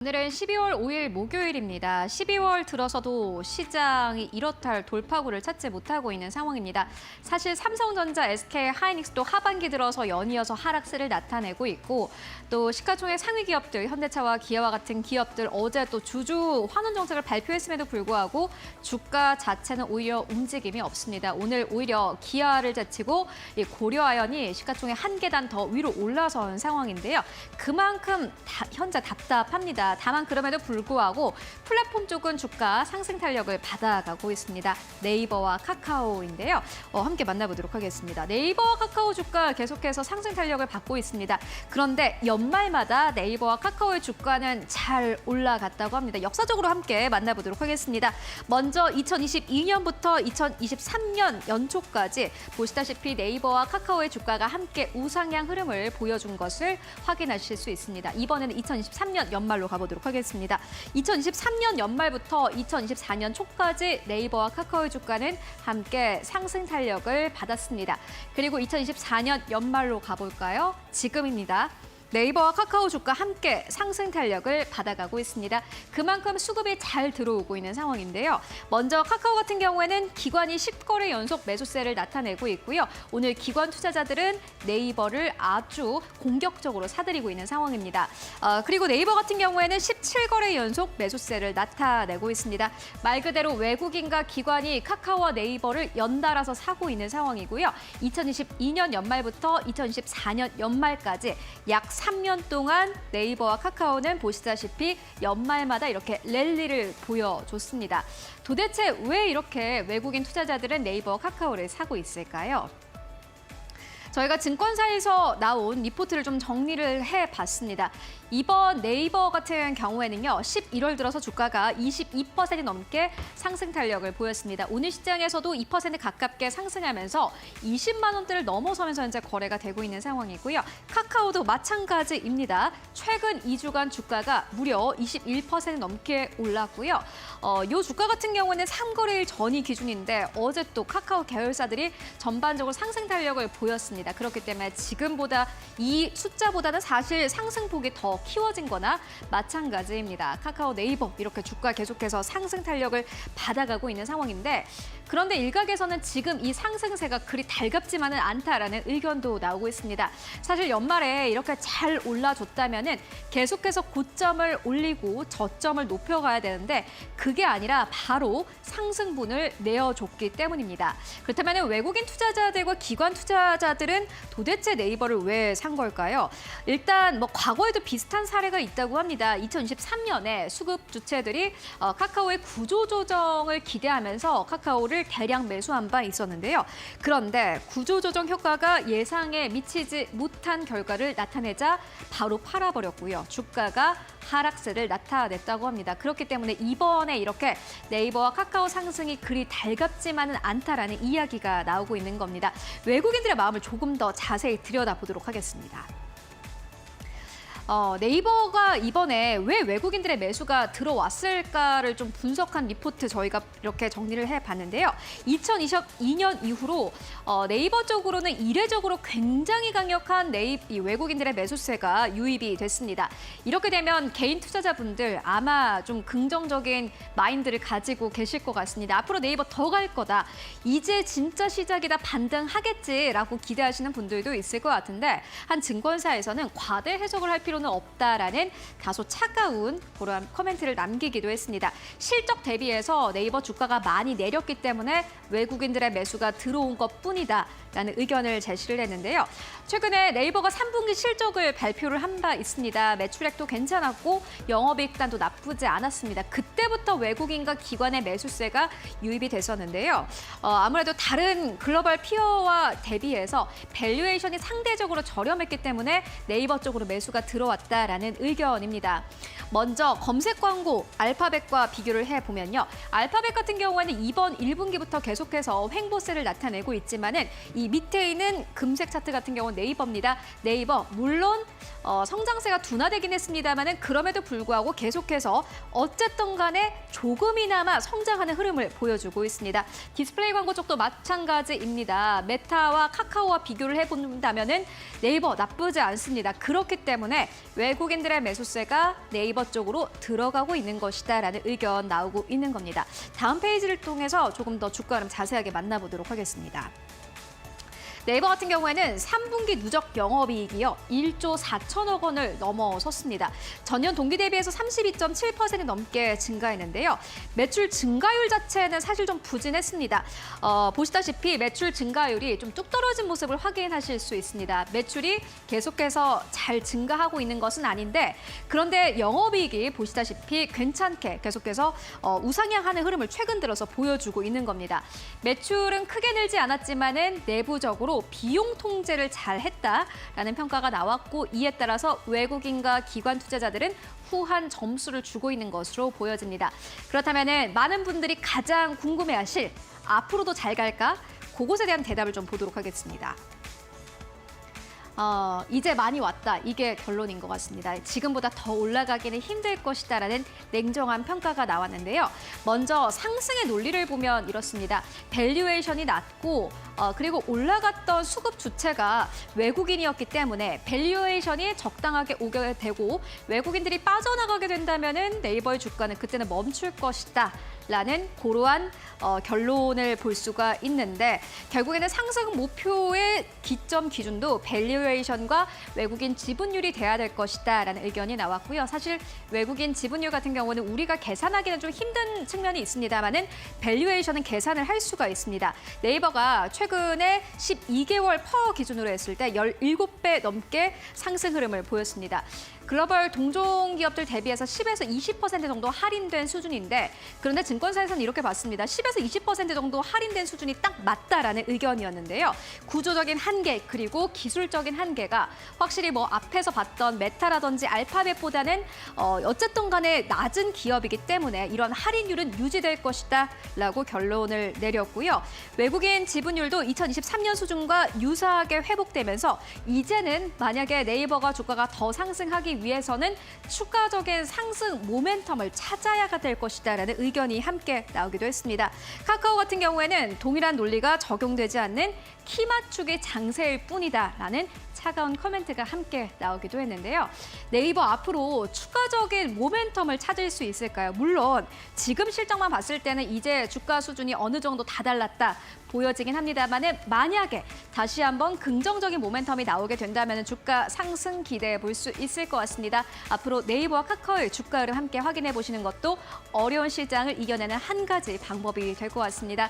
오늘은 12월 5일 목요일입니다. 12월 들어서도 시장이 이렇다 돌파구를 찾지 못하고 있는 상황입니다. 사실 삼성전자, SK 하이닉스도 하반기 들어서 연이어서 하락세를 나타내고 있고 또 시가총액 상위 기업들, 현대차와 기아와 같은 기업들 어제 또 주주 환원 정책을 발표했음에도 불구하고 주가 자체는 오히려 움직임이 없습니다. 오늘 오히려 기아를 제치고 고려아연이 시가총액 한 계단 더 위로 올라선 상황인데요. 그만큼 현재 답답합니다. 다만 그럼에도 불구하고 플랫폼 쪽은 주가 상승 탄력을 받아가고 있습니다. 네이버와 카카오인데요. 함께 만나보도록 하겠습니다. 네이버와 카카오 주가 계속해서 상승 탄력을 받고 있습니다. 그런데 연말마다 네이버와 카카오의 주가는 잘 올라갔다고 합니다. 역사적으로 함께 만나보도록 하겠습니다. 먼저 2022년부터 2023년 연초까지 보시다시피 네이버와 카카오의 주가가 함께 우상향 흐름을 보여준 것을 확인하실 수 있습니다. 이번에는 2023년 연말로 가보도록 하겠습니다. 2023년 연말부터 2024년 초까지 네이버와 카카오의 주가는 함께 상승 탄력을 받았습니다. 그리고 2024년 연말로 가볼까요? 지금입니다. 네이버와 카카오 주가 함께 상승 탄력을 받아가고 있습니다. 그만큼 수급이 잘 들어오고 있는 상황인데요. 먼저 카카오 같은 경우에는 기관이 10거래 연속 매수세를 나타내고 있고요. 오늘 기관 투자자들은 네이버를 아주 공격적으로 사들이고 있는 상황입니다. 그리고 네이버 같은 경우에는 17거래 연속 매수세를 나타내고 있습니다. 말 그대로 외국인과 기관이 카카오와 네이버를 연달아서 사고 있는 상황이고요. 2022년 연말부터 2024년 연말까지 약 3년 동안 네이버와 카카오는 보시다시피 연말마다 이렇게 랠리를 보여줬습니다. 도대체 왜 이렇게 외국인 투자자들은 네이버와 카카오를 사고 있을까요? 저희가 증권사에서 나온 리포트를 좀 정리를 해봤습니다. 이번 네이버 같은 경우에는요, 11월 들어서 주가가 22% 넘게 상승 탄력을 보였습니다. 오늘 시장에서도 2% 가깝게 상승하면서 20만 원대를 넘어서면서 현재 거래가 되고 있는 상황이고요. 카카오도 마찬가지입니다. 최근 2주간 주가가 무려 21% 넘게 올랐고요. 이 주가 같은 경우는 3거래일 전이 기준인데 어제 또 카카오 계열사들이 전반적으로 상승 탄력을 보였습니다. 그렇기 때문에 지금보다 이 숫자보다는 사실 상승폭이 더 키워진 거나 마찬가지입니다. 카카오, 네이버 이렇게 주가 계속해서 상승 탄력을 받아가고 있는 상황인데 그런데 일각에서는 지금 이 상승세가 그리 달갑지만은 않다라는 의견도 나오고 있습니다. 사실 연말에 이렇게 잘 올라줬다면은 계속해서 고점을 올리고 저점을 높여가야 되는데 그게 아니라 바로 상승분을 내어줬기 때문입니다. 그렇다면 외국인 투자자들과 기관 투자자들은 도대체 네이버를 왜 산 걸까요? 일단 과거에도 비슷한 사례가 있다고 합니다. 2023년에 수급 주체들이 카카오의 구조조정을 기대하면서 카카오를 대량 매수한 바 있었는데요. 그런데 구조조정 효과가 예상에 미치지 못한 결과를 나타내자 바로 팔아버렸고요. 주가가 하락세를 나타냈다고 합니다. 그렇기 때문에 이번에 이렇게 네이버와 카카오 상승이 그리 달갑지만은 않다라는 이야기가 나오고 있는 겁니다. 외국인들의 마음을 조금 더 자세히 들여다보도록 하겠습니다. 네이버가 이번에 왜 외국인들의 매수가 들어왔을까를 좀 분석한 리포트 저희가 이렇게 정리를 해봤는데요. 2022년 이후로 네이버 쪽으로는 이례적으로 굉장히 강력한 외국인들의 매수세가 유입이 됐습니다. 이렇게 되면 개인 투자자분들 아마 좀 긍정적인 마인드를 가지고 계실 것 같습니다. 앞으로 네이버 더 갈 거다. 이제 진짜 시작이다. 반등하겠지라고 기대하시는 분들도 있을 것 같은데 한 증권사에서는 과대 해석을 할 필요는 없다라는 다소 차가운 그런 코멘트를 남기기도 했습니다. 실적 대비해서 네이버 주가가 많이 내렸기 때문에 외국인들의 매수가 들어온 것뿐이다라는 의견을 제시를 했는데요. 최근에 네이버가 3분기 실적을 발표를 한 바 있습니다. 매출액도 괜찮았고 영업이익단도 나쁘지 않았습니다. 그때부터 외국인과 기관의 매수세가 유입이 됐었는데요. 아무래도 다른 글로벌 피어와 대비해서 밸류에이션이 상대적으로 저렴했기 때문에 네이버 쪽으로 매수가 들어왔다라는 의견입니다. 먼저 검색 광고 알파벳과 비교를 해보면요. 알파벳 같은 경우에는 이번 1분기부터 계속해서 횡보세를 나타내고 있지만은 이 밑에 있는 금색 차트 같은 경우는 네이버입니다. 네이버 물론 성장세가 둔화되긴 했습니다만은 그럼에도 불구하고 계속해서 어쨌든 간에 조금이나마 성장하는 흐름을 보여주고 있습니다. 디스플레이 광고 쪽도 마찬가지입니다. 메타와 카카오와 비교를 해본다면은 네이버 나쁘지 않습니다. 그렇기 때문에 외국인들의 매수세가 네이버 쪽으로 들어가고 있는 것이다라는 의견 나오고 있는 겁니다. 다음 페이지를 통해서 조금 더 주가 흐름 자세하게 만나보도록 하겠습니다. 네이버 같은 경우에는 3분기 누적 영업이익이요 1조 4천억 원을 넘어섰습니다. 전년 동기 대비해서 32.7% 넘게 증가했는데요. 매출 증가율 자체는 사실 좀 부진했습니다. 보시다시피 매출 증가율이 좀 뚝 떨어진 모습을 확인하실 수 있습니다. 매출이 계속해서 잘 증가하고 있는 것은 아닌데 그런데 영업이익이 보시다시피 괜찮게 계속해서 우상향하는 흐름을 최근 들어서 보여주고 있는 겁니다. 매출은 크게 늘지 않았지만은 내부적으로 비용 통제를 잘 했다라는 평가가 나왔고 이에 따라서 외국인과 기관 투자자들은 후한 점수를 주고 있는 것으로 보여집니다. 그렇다면 많은 분들이 가장 궁금해하실 앞으로도 잘 갈까? 그것에 대한 대답을 좀 보도록 하겠습니다. 이제 많이 왔다. 이게 결론인 것 같습니다. 지금보다 더 올라가기는 힘들 것이다라는 냉정한 평가가 나왔는데요. 먼저 상승의 논리를 보면 이렇습니다. 밸류에이션이 낮고 그리고 올라갔던 수급 주체가 외국인이었기 때문에 밸류에이션이 적당하게 오게 되고 외국인들이 빠져나가게 된다면 네이버의 주가는 그때는 멈출 것이다. 라는 고러한 결론을 볼 수가 있는데 결국에는 상승 목표의 기점 기준도 밸류에이션과 외국인 지분율이 돼야 될 것이다라는 의견이 나왔고요. 사실 외국인 지분율 같은 경우는 우리가 계산하기는 좀 힘든 측면이 있습니다만은 밸류에이션은 계산을 할 수가 있습니다. 네이버가 최근에 12개월 퍼 기준으로 했을 때 17배 넘게 상승 흐름을 보였습니다. 글로벌 동종 기업들 대비해서 10에서 20% 정도 할인된 수준인데 그런데 증권사에서는 이렇게 봤습니다. 10에서 20% 정도 할인된 수준이 딱 맞다라는 의견이었는데요. 구조적인 한계 그리고 기술적인 한계가 확실히 뭐 앞에서 봤던 메타라든지 알파벳보다는 어쨌든 간에 낮은 기업이기 때문에 이런 할인율은 유지될 것이다라고 결론을 내렸고요. 외국인 지분율도 2023년 수준과 유사하게 회복되면서 이제는 만약에 네이버가 주가가 더 상승하기 위해서는 추가적인 상승 모멘텀을 찾아야 될 것이다라는 의견이 함께 나오기도 했습니다. 카카오 같은 경우에는 동일한 논리가 적용되지 않는 키 맞추기 장세일 뿐이다라는 차가운 코멘트가 함께 나오기도 했는데요. 네이버 앞으로 추가적인 모멘텀을 찾을 수 있을까요? 물론 지금 실적만 봤을 때는 이제 주가 수준이 어느 정도 다달랐다 보여지긴 합니다만은 만약에 다시 한번 긍정적인 모멘텀이 나오게 된다면 주가 상승 기대해 볼 수 있을 것 같습니다. 앞으로 네이버와 카카오의 주가 흐름 함께 확인해 보시는 것도 어려운 시장을 이겨내는 한 가지 방법이 될 것 같습니다.